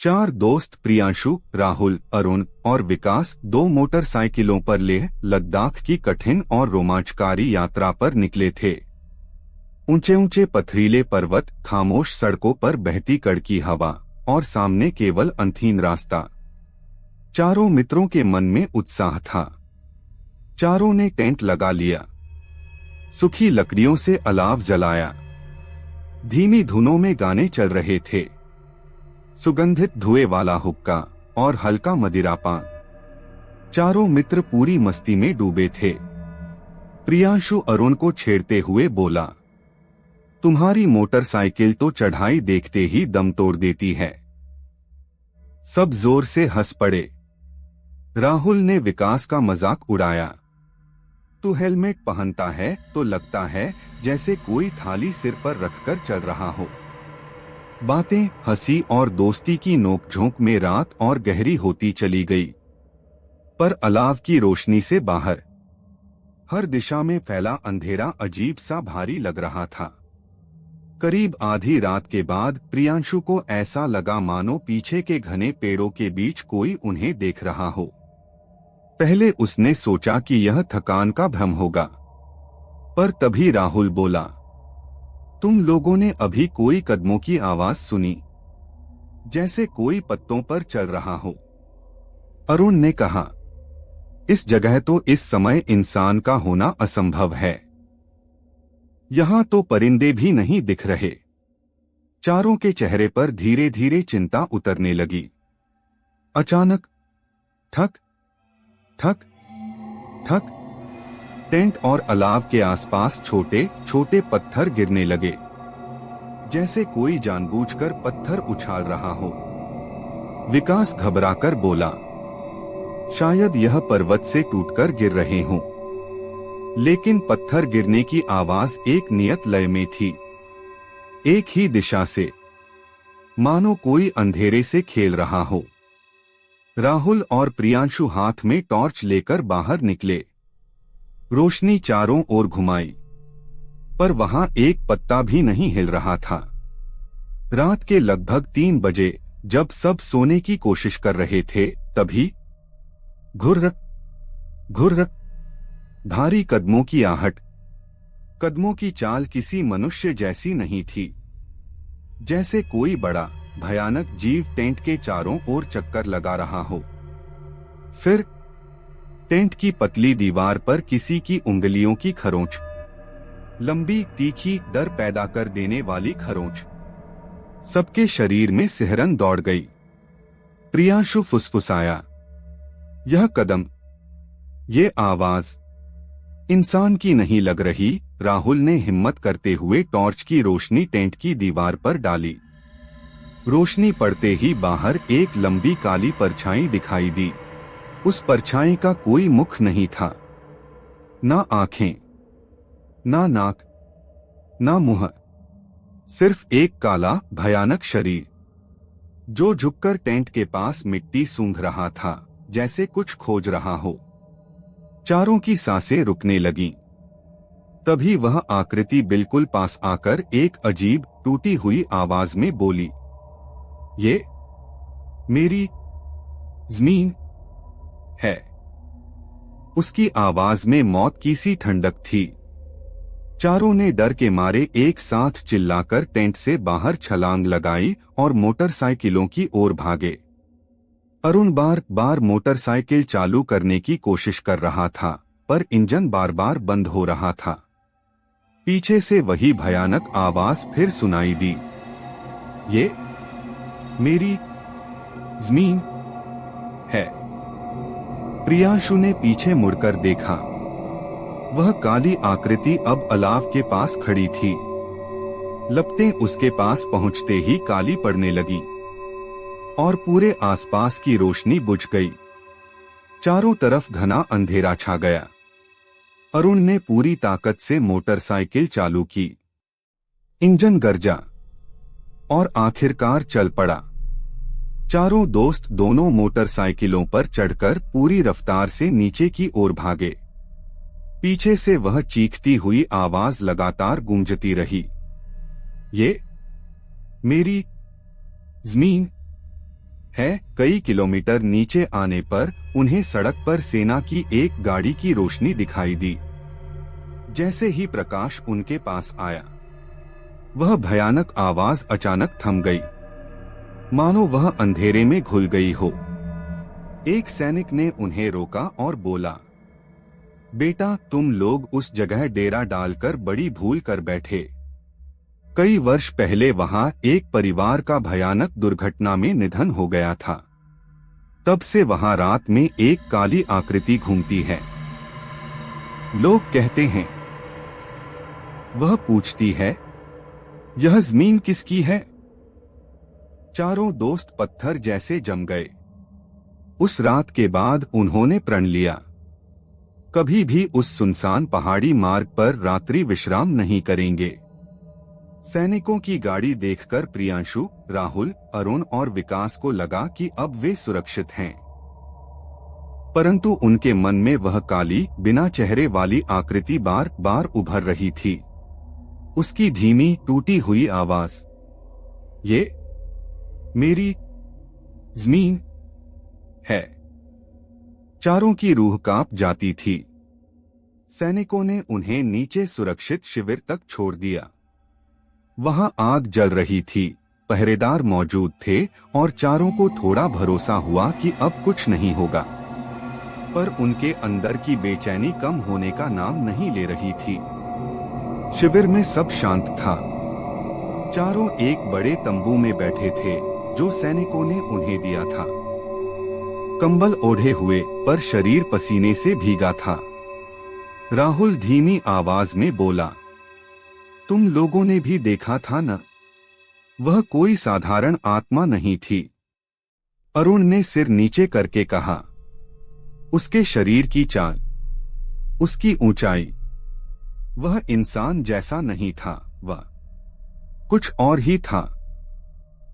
चार दोस्त प्रियांशु, राहुल, अरुण और विकास 2 मोटरसाइकिलों पर लेह लद्दाख की कठिन और रोमांचकारी यात्रा पर निकले थे। ऊंचे ऊंचे पथरीले पर्वत, खामोश सड़कों पर बहती कड़की हवा और सामने केवल अंधीन रास्ता। चारों मित्रों के मन में उत्साह था। चारों ने टेंट लगा लिया, सूखी लकड़ियों से अलाव जलाया। धीमी धुनों में गाने चल रहे थे, सुगंधित धुएं वाला हुक्का और हल्का मदिरापान। चारों मित्र पूरी मस्ती में डूबे थे। प्रियांशु अरुण को छेड़ते हुए बोला, तुम्हारी मोटरसाइकिल तो चढ़ाई देखते ही दम तोड़ देती है। सब जोर से हंस पड़े। राहुल ने विकास का मजाक उड़ाया, तू हेलमेट पहनता है तो लगता है जैसे कोई थाली सिर पर रखकर चल रहा हो। बातें, हंसी और दोस्ती की नोकझोंक में रात और गहरी होती चली गई। पर अलाव की रोशनी से बाहर हर दिशा में फैला अंधेरा अजीब सा भारी लग रहा था। करीब आधी रात के बाद प्रियांशु को ऐसा लगा मानो पीछे के घने पेड़ों के बीच कोई उन्हें देख रहा हो। पहले उसने सोचा कि यह थकान का भ्रम होगा, पर तभी राहुल बोला, तुम लोगों ने अभी कोई कदमों की आवाज सुनी, जैसे कोई पत्तों पर चल रहा हो। अरुण ने कहा, इस जगह तो इस समय इंसान का होना असंभव है। यहां तो परिंदे भी नहीं दिख रहे। चारों के चेहरे पर धीरे धीरे चिंता उतरने लगी। अचानक ठक ठक ठक, टेंट और अलाव के आसपास छोटे छोटे पत्थर गिरने लगे, जैसे कोई जानबूझकर पत्थर उछाल रहा हो। विकास घबराकर बोला, शायद यह पर्वत से टूटकर गिर रहे हों। लेकिन पत्थर गिरने की आवाज एक नियत लय में थी, एक ही दिशा से, मानो कोई अंधेरे से खेल रहा हो। राहुल और प्रियांशु हाथ में टॉर्च लेकर बाहर निकले। रोशनी चारों ओर घुमाई, पर वहां एक पत्ता भी नहीं हिल रहा था। रात के लगभग 3 बजे जब सब सोने की कोशिश कर रहे थे, तभी घुर्र घुर्र, भारी कदमों की आहट। कदमों की चाल किसी मनुष्य जैसी नहीं थी, जैसे कोई बड़ा भयानक जीव टेंट के चारों ओर चक्कर लगा रहा हो। फिर टेंट की पतली दीवार पर किसी की उंगलियों की खरोंच, लंबी, तीखी, डर पैदा कर देने वाली खरोंच। सबके शरीर में सिहरन दौड़ गई। प्रियांशु फुसफुसाया, यह कदम, ये आवाज इंसान की नहीं लग रही। राहुल ने हिम्मत करते हुए टॉर्च की रोशनी टेंट की दीवार पर डाली। रोशनी पड़ते ही बाहर एक लंबी काली परछाई दिखाई दी। उस परछाई का कोई मुख नहीं था, ना आंखें, ना नाक, ना मुंह, सिर्फ एक काला भयानक शरीर, जो झुककर टेंट के पास मिट्टी सूंघ रहा था, जैसे कुछ खोज रहा हो। चारों की सांसें रुकने लगीं। तभी वह आकृति बिल्कुल पास आकर एक अजीब टूटी हुई आवाज में बोली, ये मेरी जमीन है। उसकी आवाज में मौत की सी ठंडक थी। चारों ने डर के मारे एक साथ चिल्लाकर टेंट से बाहर छलांग लगाई और मोटरसाइकिलों की ओर भागे। अरुण बार बार मोटरसाइकिल चालू करने की कोशिश कर रहा था, पर इंजन बार बार बंद हो रहा था। पीछे से वही भयानक आवाज फिर सुनाई दी, ये मेरी जमीन है। प्रियांशु ने पीछे मुड़कर देखा। वह काली आकृति अब अलाव के पास खड़ी थी। लपटें उसके पास पहुंचते ही काली पड़ने लगी और पूरे आसपास की रोशनी बुझ गई। चारों तरफ घना अंधेरा छा गया। अरुण ने पूरी ताकत से मोटरसाइकिल चालू की। इंजन गरजा और आखिरकार चल पड़ा। चारों दोस्त दोनों मोटरसाइकिलों पर चढ़कर पूरी रफ्तार से नीचे की ओर भागे। पीछे से वह चीखती हुई आवाज लगातार गूंजती रही, ये मेरी जमीन है। कई किलोमीटर नीचे आने पर उन्हें सड़क पर सेना की एक गाड़ी की रोशनी दिखाई दी। जैसे ही प्रकाश उनके पास आया, वह भयानक आवाज अचानक थम गई, मानो वह अंधेरे में घुल गई हो। एक सैनिक ने उन्हें रोका और बोला, बेटा, तुम लोग उस जगह डेरा डालकर बड़ी भूल कर बैठे। कई वर्ष पहले वहां एक परिवार का भयानक दुर्घटना में निधन हो गया था। तब से वहां रात में एक काली आकृति घूमती है। लोग कहते हैं। वह पूछती है, यह जमीन किसकी है? चारों दोस्त पत्थर जैसे जम गए। उस रात के बाद उन्होंने प्रण लिया, कभी भी उस सुनसान पहाड़ी मार्ग पर रात्रि विश्राम नहीं करेंगे। सैनिकों की गाड़ी देखकर प्रियांशु, राहुल, अरुण और विकास को लगा कि अब वे सुरक्षित हैं। परंतु उनके मन में वह काली, बिना चेहरे वाली आकृति बार बार उभर रही थी। उसकी धीमी, टूटी हुई आवाज, ये मेरी जमीन है। चारों की रूह कांप जाती थी। सैनिकों ने उन्हें नीचे सुरक्षित शिविर तक छोड़ दिया। वहां आग जल रही थी, पहरेदार मौजूद थे और चारों को थोड़ा भरोसा हुआ कि अब कुछ नहीं होगा। पर उनके अंदर की बेचैनी कम होने का नाम नहीं ले रही थी। शिविर में सब शांत था। चारों एक बड़े तंबू में बैठे थे जो सैनिकों ने उन्हें दिया था। कंबल ओढ़े हुए, पर शरीर पसीने से भीगा था। राहुल धीमी आवाज में बोला, तुम लोगों ने भी देखा था न? वह कोई साधारण आत्मा नहीं थी। अरुण ने सिर नीचे करके कहा, उसके शरीर की चाल, उसकी ऊंचाई, वह इंसान जैसा नहीं था, वह कुछ और ही था।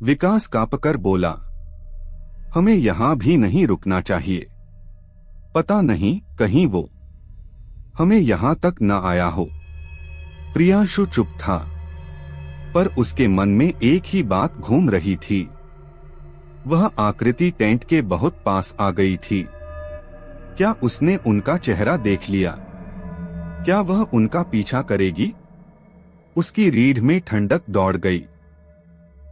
विकास कांपकर बोला, हमें यहां भी नहीं रुकना चाहिए। पता नहीं कहीं वो हमें यहां तक न आया हो। प्रियांशु चुप था, पर उसके मन में एक ही बात घूम रही थी। वह आकृति टेंट के बहुत पास आ गई थी। क्या उसने उनका चेहरा देख लिया? क्या वह उनका पीछा करेगी? उसकी रीढ़ में ठंडक दौड़ गई।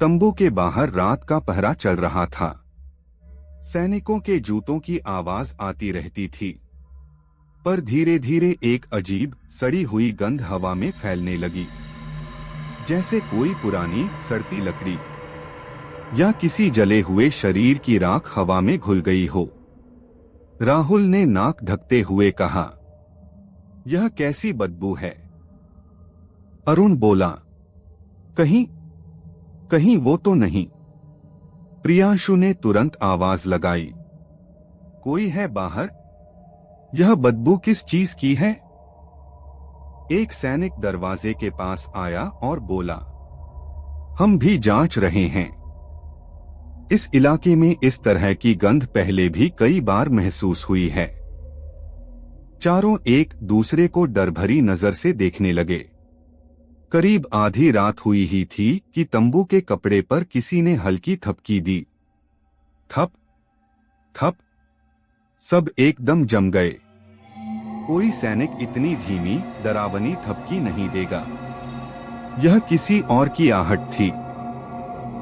तंबू के बाहर रात का पहरा चल रहा था। सैनिकों के जूतों की आवाज आती रहती थी, पर धीरे धीरे एक अजीब, सड़ी हुई गंध हवा में फैलने लगी, जैसे कोई पुरानी, सड़ती लकड़ी या किसी जले हुए शरीर की राख हवा में घुल गई हो। राहुल ने नाक ढकते हुए कहा, यह कैसी बदबू है? अरुण बोला, कहीं वो तो नहीं। प्रियांशु ने तुरंत आवाज लगाई, कोई है बाहर? यह बदबू किस चीज की है? एक सैनिक दरवाजे के पास आया और बोला, हम भी जांच रहे हैं। इस इलाके में इस तरह की गंध पहले भी कई बार महसूस हुई है। चारों एक दूसरे को डर भरी नजर से देखने लगे। करीब आधी रात हुई ही थी कि तंबू के कपड़े पर किसी ने हल्की थपकी दी। थप थप, सब एकदम जम गए। कोई सैनिक इतनी धीमी, डरावनी थपकी नहीं देगा। यह किसी और की आहट थी।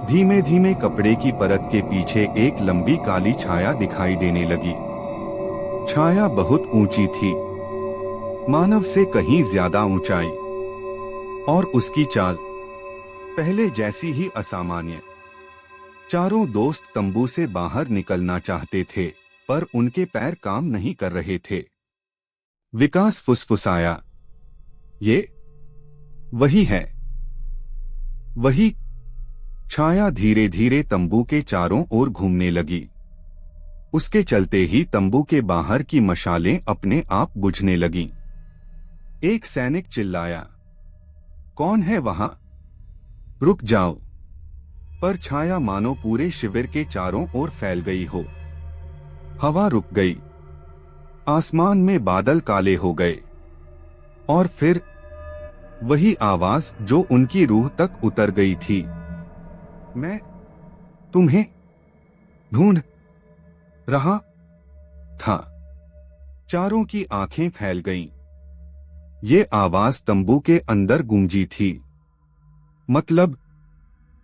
धीमे धीमे कपड़े की परत के पीछे एक लंबी काली छाया दिखाई देने लगी। छाया बहुत ऊंची थी, मानव से कहीं ज्यादा ऊंचाई, और उसकी चाल पहले जैसी ही असामान्य। चारों दोस्त तंबू से बाहर निकलना चाहते थे, पर उनके पैर काम नहीं कर रहे थे। विकास फुसफुसाया, ये वही है। वही। छाया धीरे धीरे तंबू के चारों ओर घूमने लगी। उसके चलते ही तंबू के बाहर की मशालें अपने आप बुझने लगीं। एक सैनिक चिल्लाया, कौन है वहां? रुक जाओ। पर छाया मानो पूरे शिविर के चारों ओर फैल गई हो। हवा रुक गई। आसमान में बादल काले हो गए। और फिर वही आवाज जो उनकी रूह तक उतर गई थी, मैं तुम्हें ढूंढ रहा था। चारों की आंखें फैल गईं। ये आवाज तंबू के अंदर गूंजी थी। मतलब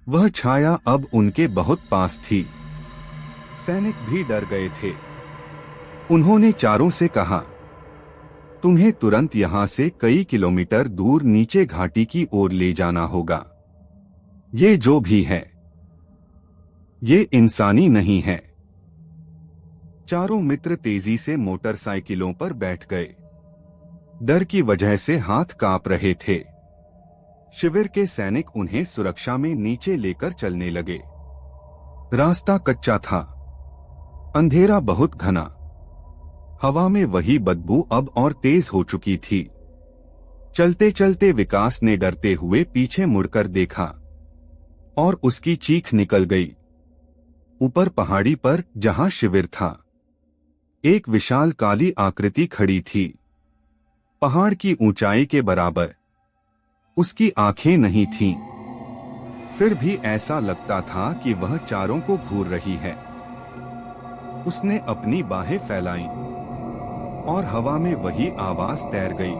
वह छाया अब उनके बहुत पास थी। सैनिक भी डर गए थे। उन्होंने चारों से कहा, तुम्हें तुरंत यहां से कई किलोमीटर दूर नीचे घाटी की ओर ले जाना होगा। ये जो भी है, ये इंसानी नहीं है। चारों मित्र तेजी से मोटरसाइकिलों पर बैठ गए। डर की वजह से हाथ कांप रहे थे। शिविर के सैनिक उन्हें सुरक्षा में नीचे लेकर चलने लगे। रास्ता कच्चा था। अंधेरा बहुत घना। हवा में वही बदबू अब और तेज हो चुकी थी। चलते चलते विकास ने डरते हुए पीछे मुड़कर देखा और उसकी चीख निकल गई। ऊपर पहाड़ी पर जहां शिविर था, एक विशाल काली आकृति खड़ी थी, पहाड़ की ऊंचाई के बराबर। उसकी आंखें नहीं थीं, फिर भी ऐसा लगता था कि वह चारों को घूर रही है। उसने अपनी बाहें फैलाईं और हवा में वही आवाज तैर गई,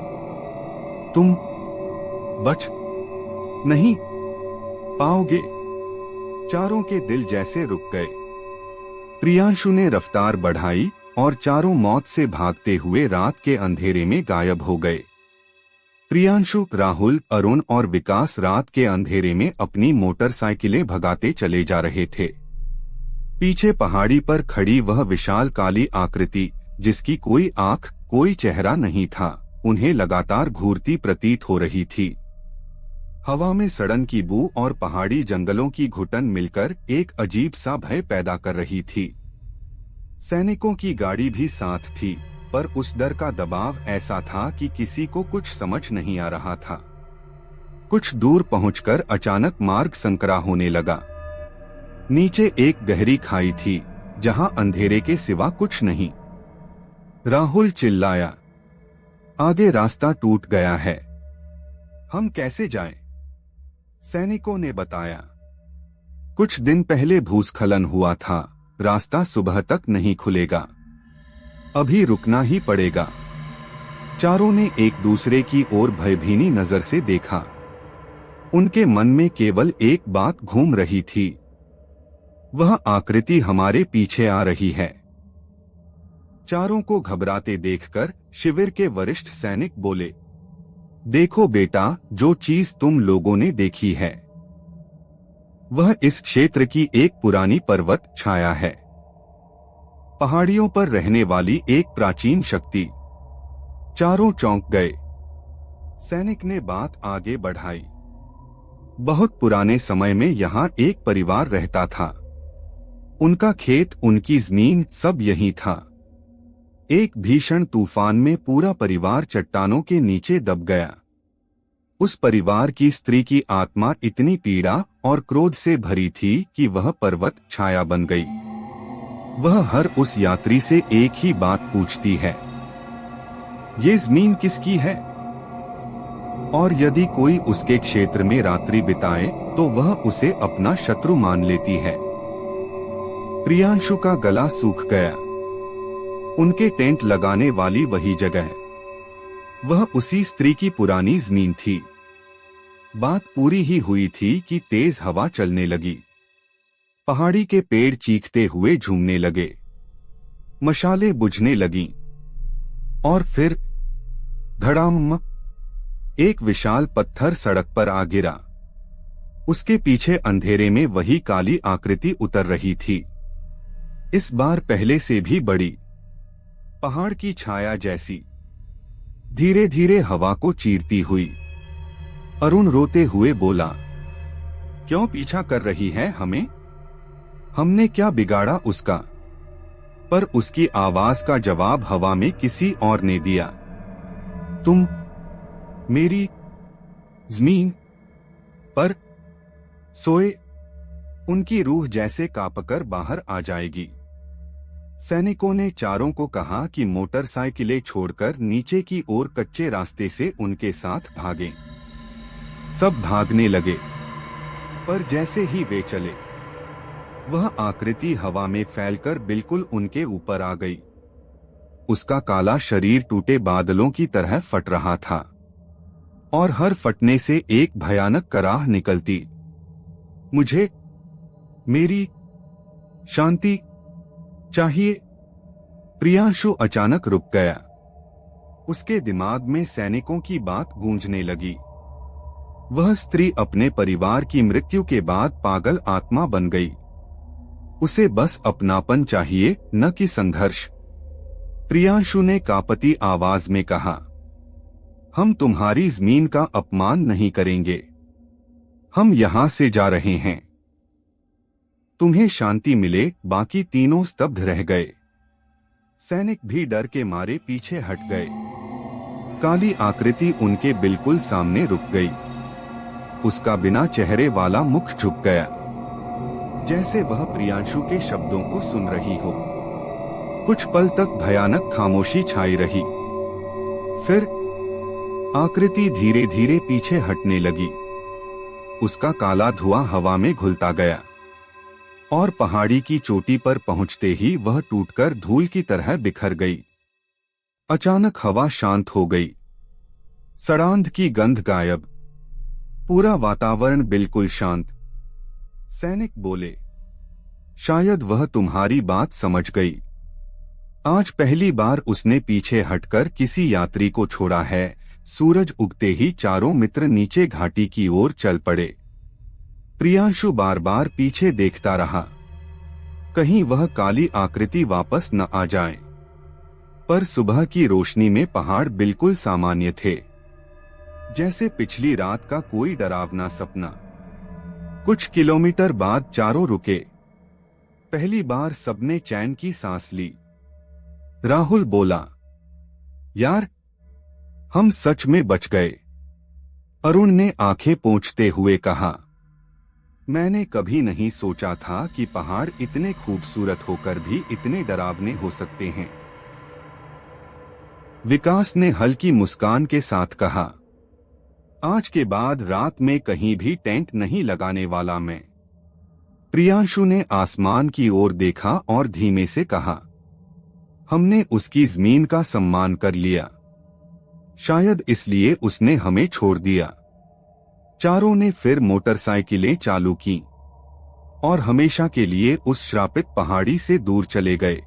तुम बच नहीं पाओगे। चारों के दिल जैसे रुक गए। प्रियांशु ने रफ्तार बढ़ाई और चारों मौत से भागते हुए रात के अंधेरे में गायब हो गए। प्रियांशु, राहुल, अरुण और विकास रात के अंधेरे में अपनी मोटरसाइकिलें भगाते चले जा रहे थे। पीछे पहाड़ी पर खड़ी वह विशाल काली आकृति, जिसकी कोई आंख, कोई चेहरा नहीं था, उन्हें लगातार घूरती प्रतीत हो रही थी। हवा में सड़न की बू और पहाड़ी जंगलों की घुटन मिलकर एक अजीब सा भय पैदा कर रही थी। सैनिकों की गाड़ी भी साथ थी, पर उस डर का दबाव ऐसा था कि किसी को कुछ समझ नहीं आ रहा था। कुछ दूर पहुंचकर अचानक मार्ग संकरा होने लगा। नीचे एक गहरी खाई थी, जहां अंधेरे के सिवा कुछ नहीं। राहुल चिल्लाया, आगे रास्ता टूट गया है, हम कैसे जाएं? सैनिकों ने बताया, कुछ दिन पहले भूस्खलन हुआ था, रास्ता सुबह तक नहीं खुलेगा, अभी रुकना ही पड़ेगा। चारों ने एक दूसरे की ओर भयभीनी नजर से देखा। उनके मन में केवल एक बात घूम रही थी, वह आकृति हमारे पीछे आ रही है। चारों को घबराते देखकर शिविर के वरिष्ठ सैनिक बोले, देखो बेटा, जो चीज तुम लोगों ने देखी है वह इस क्षेत्र की एक पुरानी पर्वत छाया है, पहाड़ियों पर रहने वाली एक प्राचीन शक्ति। चारों चौंक गए। सैनिक ने बात आगे बढ़ाई, बहुत पुराने समय में यहाँ एक परिवार रहता था, उनका खेत, उनकी जमीन, सब यही था। एक भीषण तूफान में पूरा परिवार चट्टानों के नीचे दब गया। उस परिवार की स्त्री की आत्मा इतनी पीड़ा और क्रोध से भरी थी कि वह पर्वत छाया बन गई। वह हर उस यात्री से एक ही बात पूछती है, ये जमीन किसकी है? और यदि कोई उसके क्षेत्र में रात्रि बिताए तो वह उसे अपना शत्रु मान लेती है। प्रियांशु का गला सूख गया। उनके टेंट लगाने वाली वही जगह, वह उसी स्त्री की पुरानी जमीन थी। बात पूरी ही हुई थी कि तेज हवा चलने लगी। पहाड़ी के पेड़ चीखते हुए झूमने लगे, मशालें बुझने लगीं और फिर धड़ाम, एक विशाल पत्थर सड़क पर आ गिरा। उसके पीछे अंधेरे में वही काली आकृति उतर रही थी, इस बार पहले से भी बड़ी, पहाड़ की छाया जैसी, धीरे धीरे हवा को चीरती हुई। अरुण रोते हुए बोला, क्यों पीछा कर रही है हमें? हमने क्या बिगाड़ा उसका? पर उसकी आवाज का जवाब हवा में किसी और ने दिया, तुम मेरी जमीन पर सोए। उनकी रूह जैसे कांपकर बाहर आ जाएगी। सैनिकों ने चारों को कहा कि मोटरसाइकिलें छोड़कर नीचे की ओर कच्चे रास्ते से उनके साथ भागें। सब भागने लगे, पर जैसे ही वे चले, वह आकृति हवा में फैलकर बिल्कुल उनके ऊपर आ गई। उसका काला शरीर टूटे बादलों की तरह फट रहा था और हर फटने से एक भयानक कराह निकलती। मुझे मेरी शांति चाहिए। प्रियांशु अचानक रुक गया। उसके दिमाग में सैनिकों की बात गूंजने लगी। वह स्त्री अपने परिवार की मृत्यु के बाद पागल आत्मा बन गई। उसे बस अपनापन चाहिए, न कि संघर्ष। प्रियांशु ने कांपती आवाज में कहा, हम तुम्हारी जमीन का अपमान नहीं करेंगे। हम यहां से जा रहे हैं। तुम्हें शांति मिले। बाकी तीनों स्तब्ध रह गए। सैनिक भी डर के मारे पीछे हट गए। काली आकृति उनके बिल्कुल सामने रुक गई। उसका बिना चेहरे वाला मुख झुक गया, जैसे वह प्रियांशु के शब्दों को सुन रही हो। कुछ पल तक भयानक खामोशी छाई रही। फिर आकृति धीरे धीरे पीछे हटने लगी। उसका काला धुआं हवा में घुलता गया और पहाड़ी की चोटी पर पहुंचते ही वह टूटकर धूल की तरह बिखर गई। अचानक हवा शांत हो गई। सड़ांध की गंध गायब। पूरा वातावरण बिल्कुल शांत। सैनिक बोले, शायद वह तुम्हारी बात समझ गई। आज पहली बार उसने पीछे हटकर किसी यात्री को छोड़ा है। सूरज उगते ही चारों मित्र नीचे घाटी की ओर चल पड़े। प्रियांशु बार बार पीछे देखता रहा, कहीं वह काली आकृति वापस न आ जाए। पर सुबह की रोशनी में पहाड़ बिल्कुल सामान्य थे, जैसे पिछली रात का कोई डरावना सपना। कुछ किलोमीटर बाद चारों रुके। पहली बार सबने चैन की सांस ली। राहुल बोला, यार, हम सच में बच गए। अरुण ने आंखें पोंछते हुए कहा, मैंने कभी नहीं सोचा था कि पहाड़ इतने खूबसूरत होकर भी इतने डरावने हो सकते हैं। विकास ने हल्की मुस्कान के साथ कहा, आज के बाद रात में कहीं भी टेंट नहीं लगाने वाला मैं। प्रियांशु ने आसमान की ओर देखा और धीमे से कहा, हमने उसकी जमीन का सम्मान कर लिया। शायद इसलिए उसने हमें छोड़ दिया। चारों ने फिर मोटरसाइकिलें चालू की और हमेशा के लिए उस श्रापित पहाड़ी से दूर चले गए।